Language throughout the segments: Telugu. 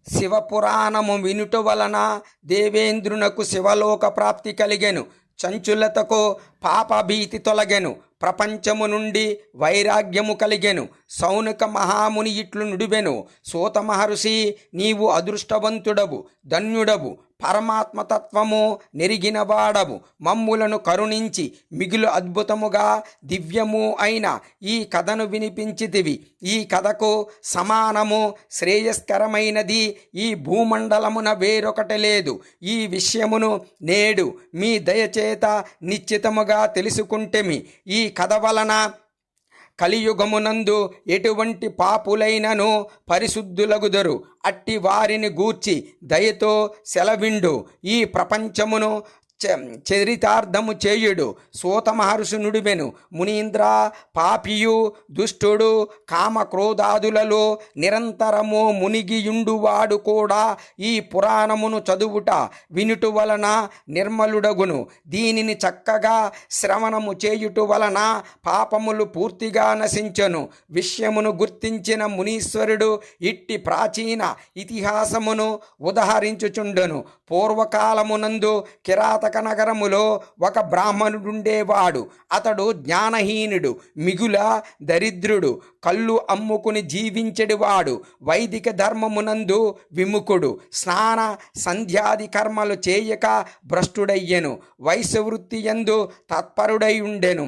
శివపురాణము వినుట వలన దేవేంద్రునకు శివలోక ప్రాప్తి కలిగెను. చంచులతకు పాపభీతి తొలగెను. ప్రపంచము నుండి వైరాగ్యము కలిగెను. సౌనక మహాముని ఇట్లు నుడివెను: సూత మహర్షి, నీవు అదృష్టవంతుడవు, ధన్యుడవు, పరమాత్మతత్వము నెరిగినవాడవు. మమ్ములను కరుణించి మిగులు అద్భుతముగా దివ్యము అయిన ఈ కథను వినిపించితివి. ఈ కథకు సమానము శ్రేయస్కరమైనది ఈ భూమండలమున వేరొకటి లేదు. ఈ విషయమును నేడు మీ దయచేత నిశ్చితముగా తెలుసుకుంటేమి. ఈ కథ వలన కలియుగమునందు ఎటువంటి పాపులైనను పరిశుద్ధులగుదరు. అట్టి వారిని గూర్చి దయతో సెలవిండు. ఈ ప్రపంచమును చరితార్థము చేయుడు. సూత మహర్షి నుడివెను: మునీంద్ర, పాపియు దుష్టుడు కామక్రోధాదులలో నిరంతరము మునిగియుండువాడు కూడా ఈ పురాణమును చదువుట వినుట వలన నిర్మలుడగును. దీనిని చక్కగా శ్రవణము చేయుట వలన పాపములు పూర్తిగా నశించను. విషయమును గుర్తించిన మునీశ్వరుడు ఇట్టి ప్రాచీన ఇతిహాసమును ఉదహరించుచుండెను. పూర్వకాలమునందు కిరాతక నగరములో ఒక బ్రాహ్మణుడుండేవాడు. అతడు జ్ఞానహీనుడు, మిగుల దరిద్రుడు, కళ్ళు అమ్ముకుని జీవించెడివాడు. వైదిక ధర్మమునందు విముఖుడు, స్నాన సంధ్యాది కర్మలు చేయక భ్రష్టుడయ్యెను. వైశ్యవృత్తి యందు తత్పరుడై ఉండెను.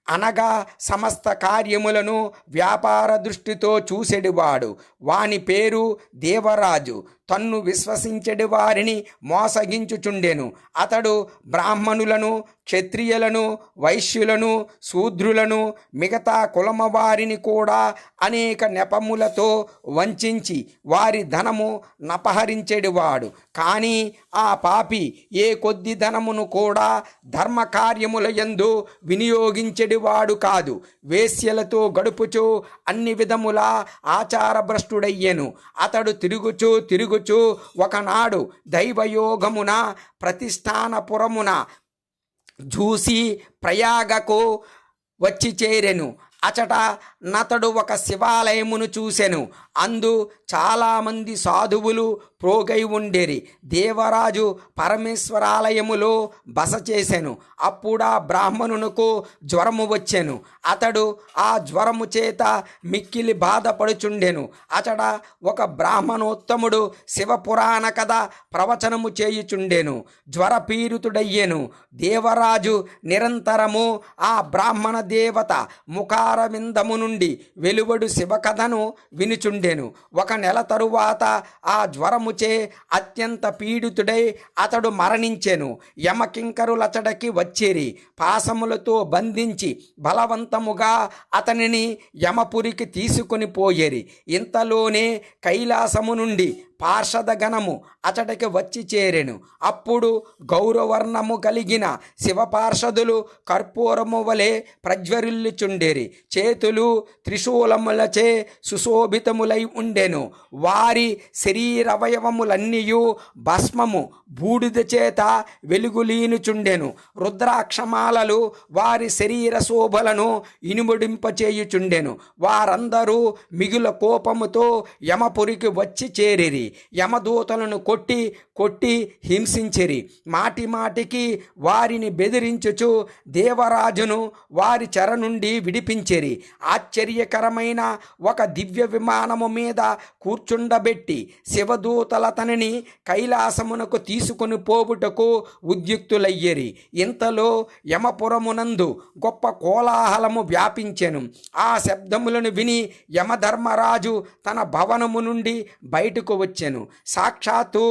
అనగా సమస్త కార్యములను వ్యాపార దృష్టితో చూసెడివాడు. వాని పేరు దేవరాజు. తన్ను విశ్వసించెడి వారిని మోసగించుచుండెను. అతడు బ్రాహ్మణులను, క్షత్రియులను, వైశ్యులను, శూద్రులను, మిగతా కులమ వారిని కూడా అనేక నెపములతో వంచించి వారి ధనము నపహరించెడివాడు. కానీ ఆ పాపి ఏ కొద్ది ధనమును కూడా ధర్మకార్యముల యందు వినియోగించెడివాడు కాదు. వేశ్యలతో గడుపుచు అన్ని విధముల ఆచారభ్రష్టుడయ్యెను. అతడు తిరుగుచూ ఒకనాడు దైవయోగమున ప్రతిష్టానపురమున చూసి ప్రయాగకు వచ్చి చేరెను. అచట నతడు ఒక శివాలయమును చూసెను. అందు చాలామంది సాధువులు ప్రోగై ఉండేరి. దేవరాజు పరమేశ్వరాలయములో బస చేసెను. అప్పుడా బ్రాహ్మణునకు జ్వరము వచ్చెను. అతడు ఆ జ్వరము చేత మిక్కిలి బాధపడుచుండెను. అచట ఒక బ్రాహ్మణోత్తముడు శివపురాణ కథ ప్రవచనము చేయుచుండెను. జ్వరపీడితుడయ్యెను. దేవరాజు నిరంతరము ఆ బ్రాహ్మణ దేవత ముఖారవిందము నుండి వెలువడు శివకథను వినుచుండెను. ఒక నెల తరువాత ఆ జ్వరముచే అత్యంత పీడితుడై అతడు మరణించెను. యమకింకరులచడకి వచ్చిరి. పాశములతో బంధించి బలవంతముగా అతనిని యమపురికి తీసుకుని పోయేరి. ఇంతలోనే కైలాసము నుండి పార్షద గణము అతడికి వచ్చి చేరెను. అప్పుడు గౌరవర్ణము కలిగిన శివపార్షదులు కర్పూరము వలె ప్రజ్వరిల్లుచుండేరి. చేతులు త్రిశూలములచే సుశోభితములై ఉండెను. వారి శరీరవయవములన్నీయు భస్మము బూడిద చేత వెలుగులీనుచుండెను. రుద్రాక్షమాలలు వారి శరీర శోభలను ఇనుముడింపచేయుచుండెను. వారందరూ మిగుల కోపముతో యమపురికి వచ్చి చేరిరి. యమదూతలను కొట్టి హింసించిరి. మాటికి వారిని బెదిరించుచు దేవరాజును వారి చెర నుండి విడిపించిరి. ఆశ్చర్యకరమైన ఒక దివ్య విమానము మీద కూర్చుండబెట్టి శివదూతలతనిని కైలాసమునకు తీసుకుని పోవుటకు ఉద్యుక్తులయ్యేరి. ఇంతలో యమపురమునందు గొప్ప కోలాహలము వ్యాపించెను. ఆ శబ్దములను విని యమధర్మరాజు తన భవనము నుండి బయటకు వచ్చెను. సాక్షాత్తు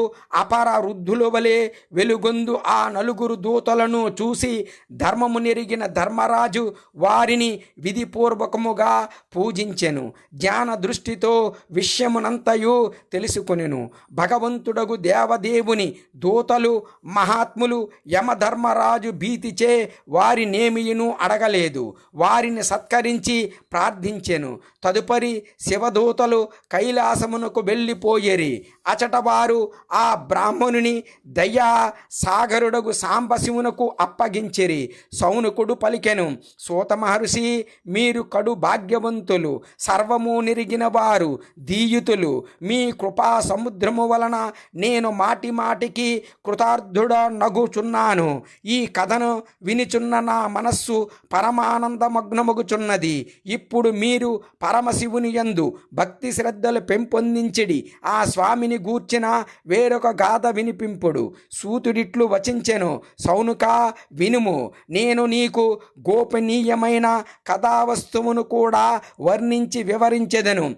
అపర రుద్ధుల వలె వెలుగొందు ఆ నలుగురు దూతలను చూసి ధర్మము నెరిగిన ధర్మరాజు వారిని విధిపూర్వకముగా పూజించెను. జ్ఞాన దృష్టితో విషయమునంతయు తెలుసుకొనెను. భగవంతుడగు దేవదేవుని దూతలు మహాత్ములు యమధర్మరాజు భీతిచే వారినేమియును అడగలేదు. వారిని సత్కరించి ప్రార్థించెను. తదుపరి శివదూతలు కైలాసమునకు వెళ్ళిపోయేరి. అచట వారు ఆ బ్రాహ్మణుని దయా సాగరుడగు సాంబశివునకు అప్పగించిరి. సౌనకుడు పలికెను: సూత మహర్షి, మీరు కడు భాగ్యవంతులు, సర్వము నెరిగిన వారు, దీయుతులు. మీ కృపా సముద్రము వలన నేను మాటి మాటికి కృతార్థుడ నగుచున్నాను. ఈ కథను వినిచున్న నా మనస్సు పరమానందమగ్నమగుచున్నది. ఇప్పుడు మీరు పరమశివుని యందు భక్తి శ్రద్ధలు పెంపొందించిడి. ఆ స్వామిని గూర్చిన వేరొక గాథ వినిపింపుడు. సూతుడిట్లు వచించెను, సౌనుకా వినుము. నేను నీకు గోపనీయమైన కథావస్తువును కూడా వర్ణించి వివరించెదను.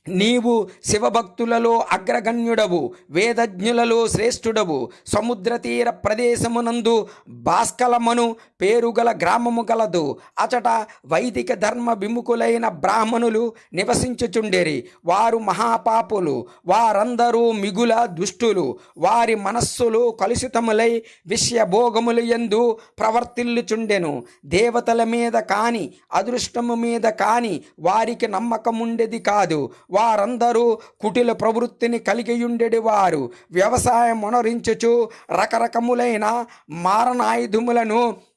నీవు శివభక్తులలో అగ్రగణ్యుడవు, వేదజ్ఞులలో శ్రేష్ఠుడవు. సముద్ర తీర ప్రదేశమునందు భాస్కలమను పేరుగల గ్రామము గలదు. అచట వైదిక ధర్మ విముఖులైన బ్రాహ్మణులు నివసించుచుండెరి. వారు మహాపాపులు, వారందరూ మిగుల దుష్టులు. వారి మనస్సులు కలుషితములై విషయభోగములు యందు ప్రవర్తిల్లుచుండెను. దేవతల మీద కాని అదృష్టము మీద కాని వారికి నమ్మకముండేది కాదు. వారందరూ కుటిల ప్రవృత్తిని కలిగియుండెడి వారు. వ్యవసాయం మొనరించుచు రకరకములైన మారణాయుధములను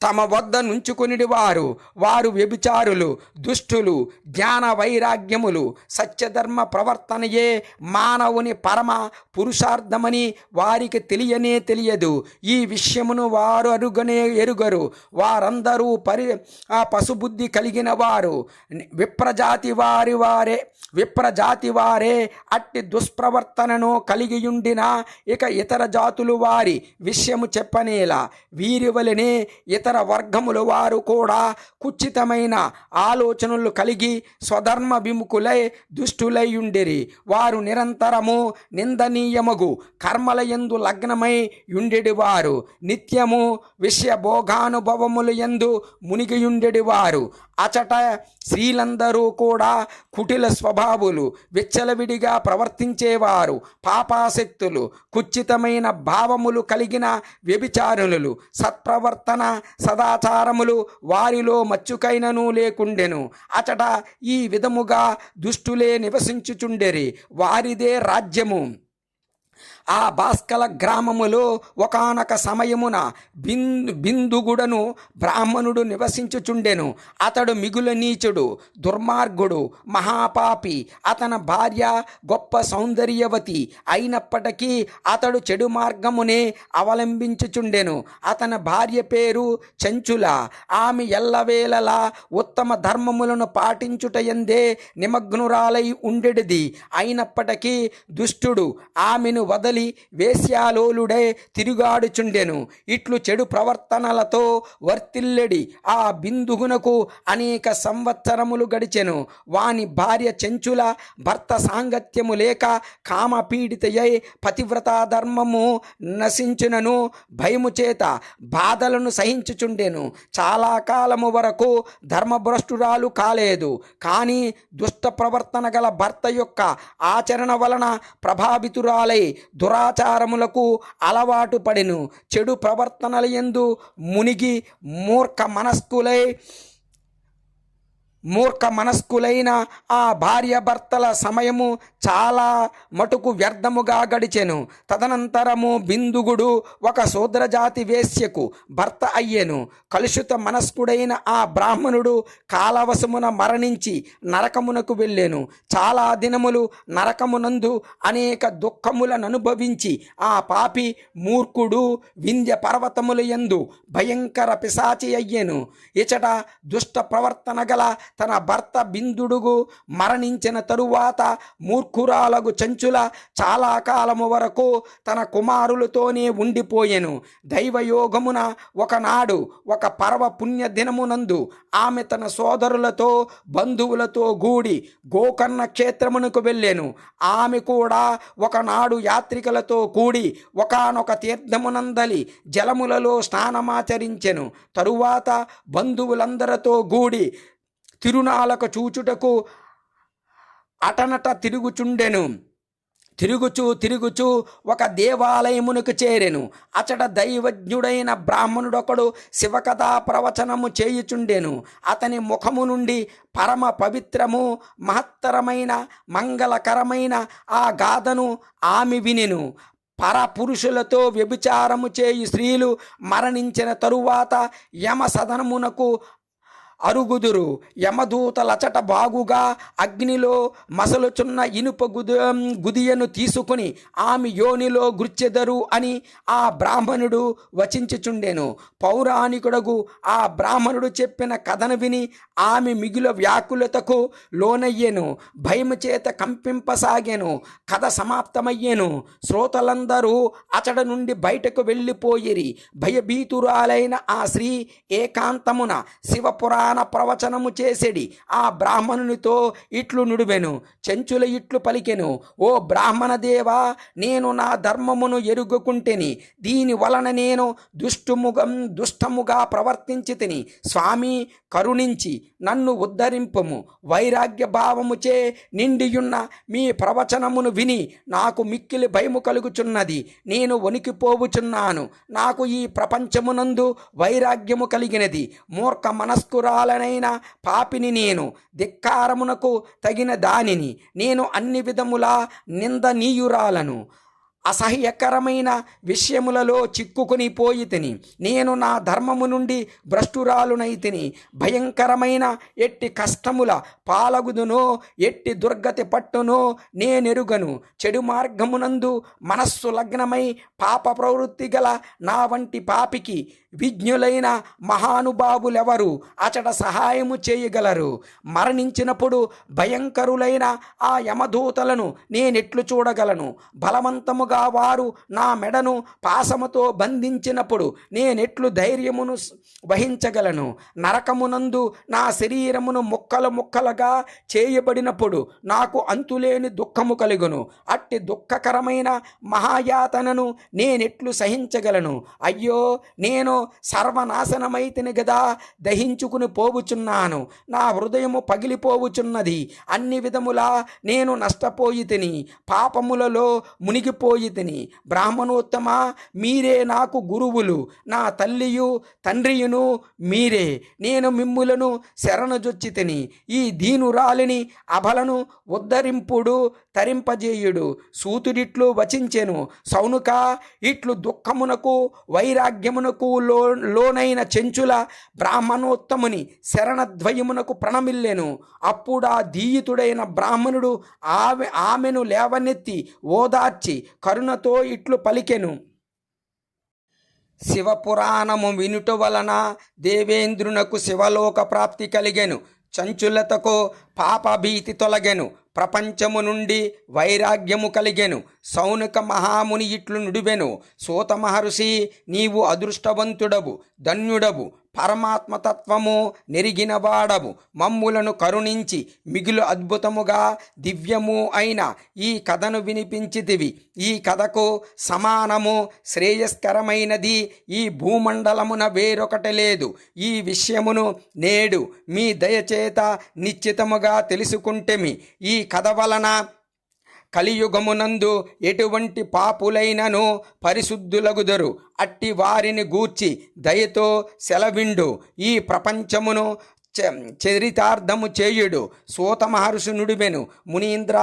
తమ వద్ద నుంచుకునిడి వారు. వారు వ్యభిచారులు, దుష్టులు, జ్ఞాన వైరాగ్యములు. సత్యధర్మ ప్రవర్తనయే మానవుని పరమ పురుషార్థమని వారికి తెలియదు. ఈ విషయమును వారు ఎరుగరు. వారందరూ పశుబుద్ధి కలిగిన వారు. విప్రజాతి వారే అట్టి దుష్ప్రవర్తనను కలిగియుండిన ఇక ఇతర జాతులు వారి విషయము చెప్పనేలా. వీరి వలనే ఇతర వర్గముల వారు కూడా కుచితమైన ఆలోచనలు కలిగి స్వధర్మ విముఖులై దుష్టులై ఉండిరి. వారు నిరంతరము నిందనీయమగు కర్మలయందు లగ్నమై ఉండెడివారు. నిత్యము విషయభోగానుభవముల యందు మునిగియుండెడివారు. అచట స్త్రీలందరూ కూడా కుటిల స్వభావులు, విచ్చలవిడిగా ప్రవర్తించేవారు, పాపాసక్తులు, కుచితమైన భావములు కలిగిన వ్యభిచారులు. సత్ప్రవర్తన సదాచారములు వారిలో మచ్చుకైనను లేకుండెను. అచట ఈ విధముగా దుష్టులే నివసించుచుండెరి. వారిదే రాజ్యము. ఆ భాస్కల గ్రామములో ఒకానొక సమయమున బిందుగుడను బ్రాహ్మణుడు నివసించుచుండెను. అతడు మిగుల నీచుడు, దుర్మార్గుడు, మహాపాపి. అతని భార్య గొప్ప సౌందర్యవతి అయినప్పటికీ అతడు చెడు మార్గమునే అవలంబించుచుండెను. అతని భార్య పేరు చంచుల. ఆమె ఎల్లవేళలా ఉత్తమ ధర్మములను పాటించుటయందే నిమగ్నురాలై ఉండెడిది. అయినప్పటికీ దుష్టుడు ఆమెను వదలి వేశ్యాలోలుడై తిరుగాడుచుండెను. ఇట్లు చెడు ప్రవర్తనలతో వర్తిల్లెడి ఆ బిందుగునకు అనేక సంవత్సరములు గడిచెను. వాని భార్య చెంచుల భర్త సాంగత్యము లేక కామపీడితయై పతివ్రతా ధర్మము నశించునను భయము చేత బాధలను సహించుచుండెను. చాలా కాలము వరకు ధర్మభ్రష్టురాలు కాలేదు. కానీ దుష్ట ప్రవర్తన గల భర్త యొక్క ఆచరణ వలన ప్రభావితురాలై దురాచారములకు అలవాటు పడెను. చెడు ప్రవర్తనల యందు మునిగి మూర్ఖ మనస్కులైన ఆ భార్యాభర్తల సమయము చాలా మటుకు వ్యర్థముగా గడిచెను. తదనంతరము బిందుగుడు ఒక శూద్రజాతి వేశ్యకు భర్త అయ్యెను. కలుషిత మనస్కుడైన ఆ బ్రాహ్మణుడు కాలవశమున మరణించి నరకమునకు వెళ్ళెను. చాలా దినములు నరకమునందు అనేక దుఃఖములను అనుభవించి ఆ పాపి మూర్ఖుడు వింధ్య పర్వతముల యందు భయంకర పిశాచి అయ్యెను. ఇచట దుష్ట ప్రవర్తన గల తన భర్త బిందుడుగు మరణించిన తరువాత మూర్ఖురాలగు చంచుల చాలా కాలము వరకు తన కుమారులతోనే ఉండిపోయెను. దైవయోగమున ఒకనాడు ఒక పర్వ పుణ్య దినమునందు ఆమె తన సోదరులతో బంధువులతో గూడి గోకర్ణ క్షేత్రమునకు వెళ్ళెను. ఆమె కూడా ఒకనాడు యాత్రికులతో కూడి ఒకానొక తీర్థమునందలి జలములలో స్నానమాచరించెను. తరువాత బంధువులందరితో గూడి తిరునాలకు చూచుటకు అటనట తిరుగుచుండెను. తిరుగుచూ ఒక దేవాలయమునకు చేరెను. అచట దైవజ్ఞుడైన బ్రాహ్మణుడొకడు శివకథా ప్రవచనము చేయుచుండెను. అతని ముఖము నుండి పరమ పవిత్రము మహత్తరమైన మంగళకరమైన ఆ గాథను ఆమె వినెను. పరపురుషులతో వ్యభిచారము చేయు స్త్రీలు మరణించిన తరువాత యమ సదనమునకు అరుగుదురు. యమదూతలచట బాగుగా అగ్నిలో మసలుచున్న ఇనుప గుదియను తీసుకుని ఆమె యోనిలో గుర్చెదరు అని ఆ బ్రాహ్మణుడు వచించుచుండెను. పౌరాణికుడగు ఆ బ్రాహ్మణుడు చెప్పిన కథను విని ఆమె మిగుల వ్యాకులతకు లోనయ్యెను. భయము చేత కంపింపసాగెను. కథ సమాప్తమయ్యెను. శ్రోతలందరూ అచడ నుండి బయటకు వెళ్ళిపోయిరి. భయభీతురాలైన ఆ స్త్రీ ఏకాంతమున శివపురాణ ప్రవచనము చేసెడి ఆ బ్రాహ్మణునితో ఇట్లు నుడివెను. చెంచుల ఇట్లు పలికెను. ఓ బ్రాహ్మణ దేవా, నేను నా ధర్మమును ఎరుగుకుంటేని, దీని వలన నేను దుష్టముగా ప్రవర్తించి తిని. స్వామి, కరుణించి నన్ను ఉద్ధరింపుము. వైరాగ్య భావముచే నిండియున్న మీ ప్రవచనమును విని నాకు మిక్కిలి భయము కలుగుచున్నది. నేను వణికిపోవుచున్నాను. నాకు ఈ ప్రపంచమునందు వైరాగ్యము కలిగినది. మూర్ఖ మనస్కురాలనైన పాపిని నేను, ధిక్కారమునకు తగిన దానిని. నేను అన్ని విధములా నిందనీయురాలను. అసహ్యకరమైన విషయములలో చిక్కుకొని పోయి తిని. నేను నా ధర్మము నుండి భ్రష్టురాలునైతిని. భయంకరమైన ఎట్టి కష్టముల పాలగుదునో, ఎట్టి దుర్గతి పట్టునో నేనెరుగను. చెడు మార్గమునందు మనస్సు లగ్నమై పాప ప్రవృత్తి గల నా వంటి పాపికి విజ్ఞులైన మహానుభావులెవరు అచట సహాయము చేయగలరు? మరణించినప్పుడు భయంకరులైన ఆ యమదూతలను నేనెట్లు చూడగలను? బలవంతముగా వారు నా మెడను పాశముతో బంధించినప్పుడు నేనెట్లు ధైర్యమును వహించగలను? నరకమునందు నా శరీరమును ముక్కలు ముక్కలుగా చేయబడినప్పుడు నాకు అంతులేని దుఃఖము కలుగును. అట్టి దుఃఖకరమైన మహాయాతనను నేనెట్లు సహించగలను? అయ్యో, నేను సర్వనాశనమైతిని గదా, దహించుకుని పోవుచున్నాను. నా హృదయము పగిలిపోవుచున్నది. అన్ని విధములా నేను నష్టపోయి తిని, పాపములలో మునిగిపోయి తిని. బ్రాహ్మణోత్తమ, మీరే నాకు గురువులు, నా తల్లియు తండ్రియును మీరే. నేను మిమ్ములను శరణజొచ్చి తిని. ఈ దీనురాలిని అబలను ఉద్ధరింపుడు, తరింపజేయుడు. సూతుడిట్లు వచించెను. సౌనుక, ఇట్లు దుఃఖమునకు వైరాగ్యమునకు లోనైన చెంచుల బ్రాహ్మణోత్తముని శరణద్వయమునకు ప్రణమిల్లెను. అప్పుడా దీయితుడైన బ్రాహ్మణుడు ఆమెను లేవనెత్తి ఓదార్చి కరుణతో ఇట్లు పలికెను. శివపురాణము వినుట వలన దేవేంద్రునకు శివలోక ప్రాప్తి కలిగెను. చంచులతకు పాపభీతి తొలగెను. ప్రపంచము నుండి వైరాగ్యము కలిగెను. సౌనక మహాముని ఇట్లు నుడివెను. సూత మహర్షి, నీవు అదృష్టవంతుడవు, ధన్యుడవు, పరమాత్మతత్వము నెరిగినవాడవు. మమ్ములను కరుణించి మిగులు అద్భుతముగా దివ్యము అయిన ఈ కథను వినిపించితివి. ఈ కథకు సమానము శ్రేయస్కరమైనది ఈ భూమండలమున వేరొకటి లేదు. ఈ విషయమును నేడు మీ దయచేత నిశ్చితముగా తెలుసుకుంటేమి. ఈ కథ వలన కలియుగమునందు ఎటువంటి పాపులైనను పరిశుద్ధులగుదరు. అట్టి వారిని గూర్చి దయతో సెలవిండు. ఈ ప్రపంచమును చరితార్థము చేయుడు. సూత మహర్షి నుడివెను. మునీంద్ర